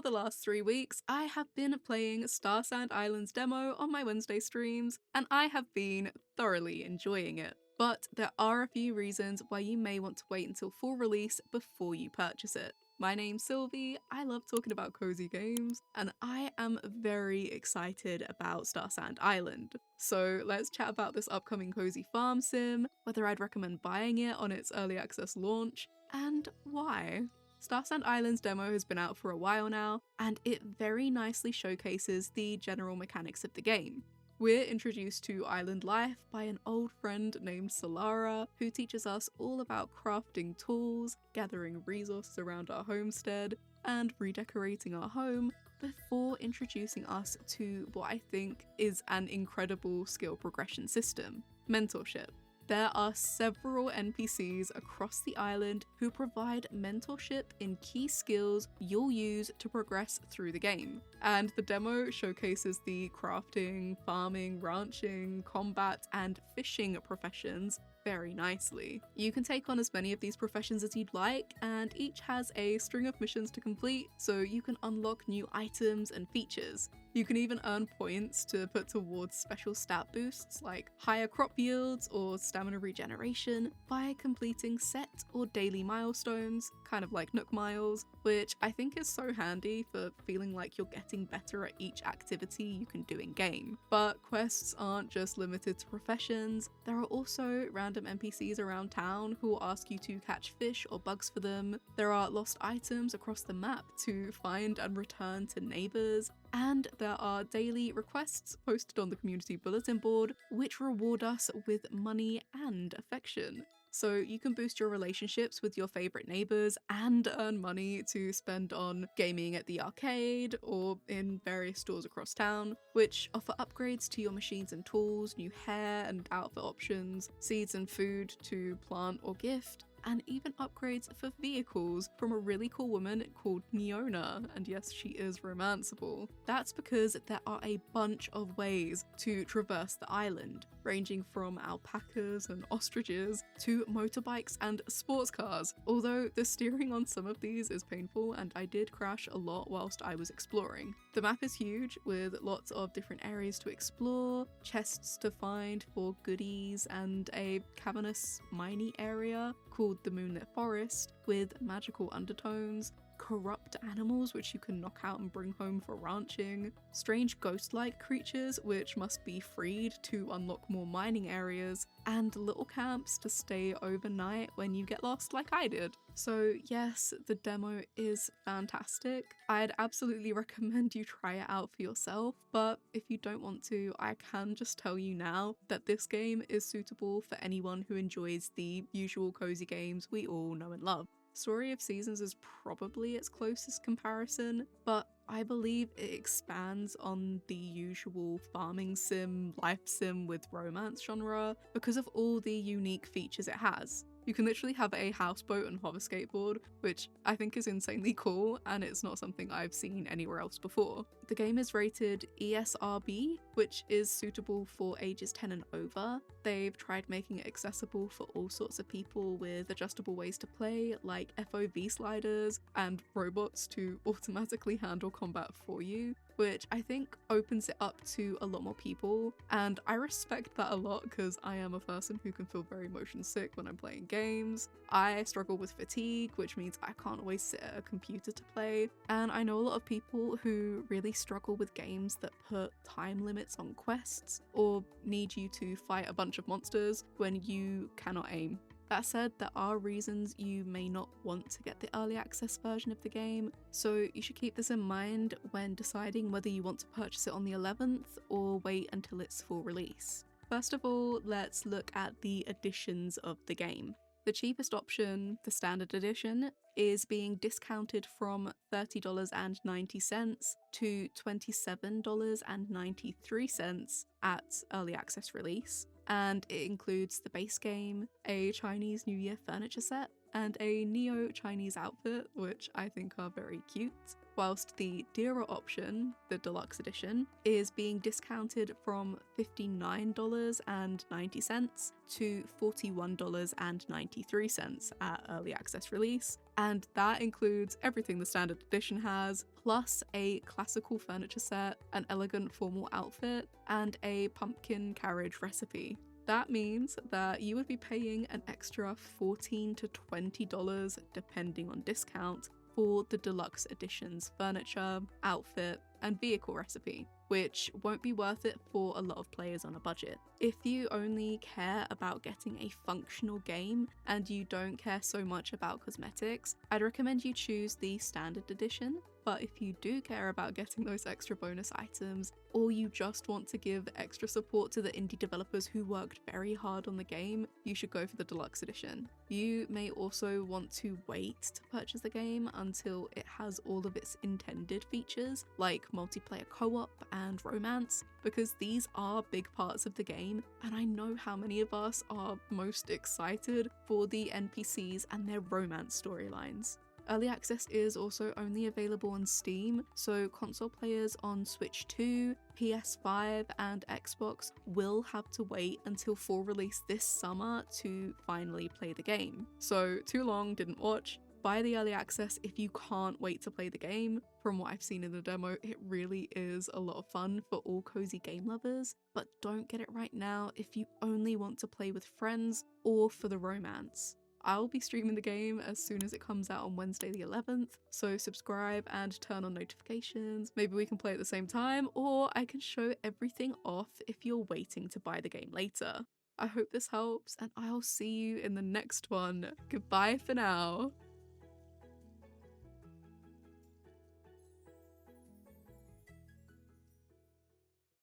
the last 3 weeks, I have been playing Starsand Island's demo on my Wednesday streams, and I have been thoroughly enjoying it. But there are a few reasons why you may want to wait until full release before you purchase it. My name's Sylvie, I love talking about cozy games, and I am very excited about Starsand Island. So let's chat about this upcoming cozy farm sim, whether I'd recommend buying it on its early access launch, and why. Starsand Island's demo has been out for a while now, and it very nicely showcases the general mechanics of the game. We're introduced to island life by an old friend named Solara, who teaches us all about crafting tools, gathering resources around our homestead, and redecorating our home, before introducing us to what I think is an incredible skill progression system: mentorship. There are several NPCs across the island who provide mentorship in key skills you'll use to progress through the game. And the demo showcases the crafting, farming, ranching, combat, and fishing professions very nicely. You can take on as many of these professions as you'd like, and each has a string of missions to complete, so you can unlock new items and features. You can even earn points to put towards special stat boosts like higher crop yields or stamina regeneration by completing set or daily milestones, kind of like Nook Miles, which I think is so handy for feeling like you're getting better at each activity you can do in game. But quests aren't just limited to professions, there are also random NPCs around town who will ask you to catch fish or bugs for them. There are lost items across the map to find and return to neighbours, and there are daily requests posted on the community bulletin board which reward us with money and affection. So you can boost your relationships with your favourite neighbours and earn money to spend on gaming at the arcade or in various stores across town, which offer upgrades to your machines and tools, new hair and outfit options, seeds and food to plant or gift, and even upgrades for vehicles from a really cool woman called Neona, and yes, she is romanceable. That's because there are a bunch of ways to traverse the island, ranging from alpacas and ostriches to motorbikes and sports cars, although the steering on some of these is painful and I did crash a lot whilst I was exploring. The map is huge, with lots of different areas to explore, chests to find for goodies, and a cavernous miney area called the Moonlit Forest with magical undertones, corrupt animals which you can knock out and bring home for ranching, strange ghost-like creatures which must be freed to unlock more mining areas, and little camps to stay overnight when you get lost like I did. So yes, the demo is fantastic. I'd absolutely recommend you try it out for yourself, but if you don't want to, I can just tell you now that this game is suitable for anyone who enjoys the usual cozy games we all know and love. Story of Seasons is probably its closest comparison, but I believe it expands on the usual farming sim, life sim with romance genre because of all the unique features it has. You can literally have a houseboat and hover skateboard, which I think is insanely cool, and it's not something I've seen anywhere else before. The game is rated ESRB, which is suitable for ages 10 and over. They've tried making it accessible for all sorts of people with adjustable ways to play, like FOV sliders and robots to automatically handle combat for you, which I think opens it up to a lot more people, and I respect that a lot because I am a person who can feel very motion sick when I'm playing games. I struggle with fatigue, which means I can't always sit at a computer to play, and I know a lot of people who really struggle with games that put time limits on quests or need you to fight a bunch of monsters when you cannot aim. That said, there are reasons you may not want to get the early access version of the game, so you should keep this in mind when deciding whether you want to purchase it on the 11th or wait until its full release. First of all, let's look at the editions of the game. The cheapest option, the standard edition, is being discounted from $30.90 to $27.93 at early access release. And it includes the base game, a Chinese New Year furniture set, and a Neo-Chinese outfit, which I think are very cute. whilst the dearer option, the Deluxe Edition, is being discounted from $59.90 to $41.93 at early access release. And that includes everything the standard edition has, plus a classical furniture set, an elegant formal outfit, and a pumpkin carriage recipe. That means that you would be paying an extra $14 to $20 depending on discount for the Deluxe Edition's furniture, outfit, and vehicle recipe, which won't be worth it for a lot of players on a budget. If you only care about getting a functional game and you don't care so much about cosmetics, I'd recommend you choose the standard edition. But if you do care about getting those extra bonus items, or you just want to give extra support to the indie developers who worked very hard on the game, you should go for the Deluxe Edition. You may also want to wait to purchase the game until it has all of its intended features, like multiplayer co-op and romance, because these are big parts of the game, and I know how many of us are most excited for the NPCs and their romance storylines. Early access is also only available on Steam, so console players on Switch 2, PS5 and Xbox will have to wait until full release this summer to finally play the game. So too long, didn't watch. Buy the early access if you can't wait to play the game. From what I've seen in the demo, it really is a lot of fun for all cozy game lovers, but don't get it right now if you only want to play with friends or for the romance. I'll be streaming the game as soon as it comes out on Wednesday the 11th, so subscribe and turn on notifications. Maybe we can play at the same time, or I can show everything off if you're waiting to buy the game later. I hope this helps, and I'll see you in the next one. Goodbye for now.